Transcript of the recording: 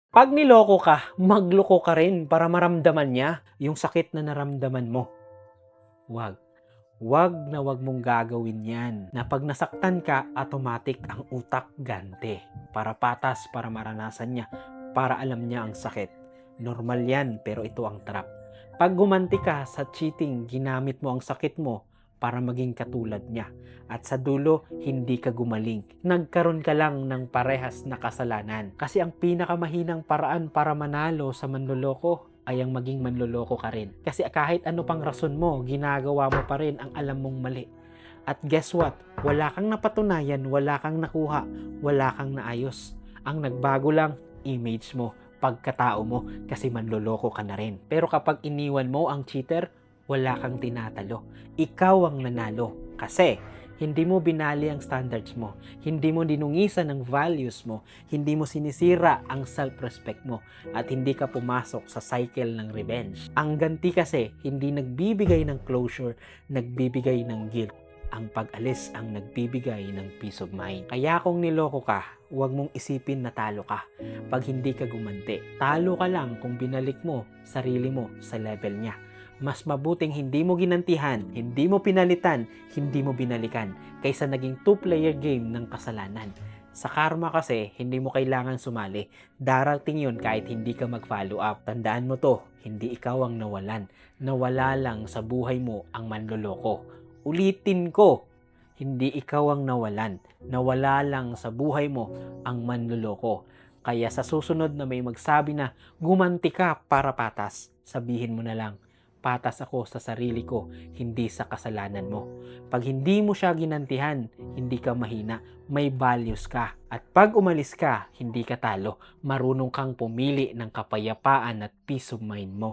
'Pag niloko ka, magloko ka rin para maramdaman niya yung sakit na naramdaman mo. Wag. Wag na wag mong gagawin yan, na 'pag nasaktan ka, automatic ang utak gante. Para patas, para maranasan niya, para alam niya ang sakit. Normal yan, pero ito ang trap. 'Pag gumanti ka sa cheating, ginamit mo ang sakit mo para maging katulad niya. At sa dulo, hindi ka gumaling. Nagkaroon ka lang ng parehas na kasalanan. Kasi ang pinakamahinang paraan para manalo sa manloloko ay ang maging manloloko ka rin. Kasi kahit ano pang rason mo, ginagawa mo pa rin ang alam mong mali. At guess what? Wala kang napatunayan, wala kang nakuha, wala kang naayos. Ang nagbago lang, image mo, pagkatao mo, kasi manloloko ka na rin. Pero kapag iniwan mo ang cheater, wala kang tinatalo. Ikaw ang nanalo. Kasi hindi mo binali ang standards mo, hindi mo dinungisan ang values mo, hindi mo sinisira ang self-respect mo, at hindi ka pumasok sa cycle ng revenge. Ang ganti kasi, hindi nagbibigay ng closure, nagbibigay ng guilt. Ang pag-alis ang nagbibigay ng peace of mind. Kaya kung niloko ka, huwag mong isipin na talo ka pag hindi ka gumanti. Talo ka lang kung binalik mo sarili mo sa level niya. Mas mabuting hindi mo ginantihan, hindi mo pinalitan, hindi mo binalikan, kaysa naging two-player game ng kasalanan. Sa karma kasi, hindi mo kailangan sumali. Darating yun kahit hindi ka mag-follow up. Tandaan mo to, hindi ikaw ang nawalan. Nawala lang sa buhay mo ang manloloko. Ulitin ko, hindi ikaw ang nawalan. Nawala lang sa buhay mo ang manloloko. Kaya sa susunod na may magsabi na gumanti ka para patas, sabihin mo na lang, patas ako sa sarili ko, hindi sa kasalanan mo. Pag hindi mo siya ginantihan, hindi ka mahina, may values ka. At pag umalis ka, hindi ka talo, marunong kang pumili ng kapayapaan at peace of mind mo.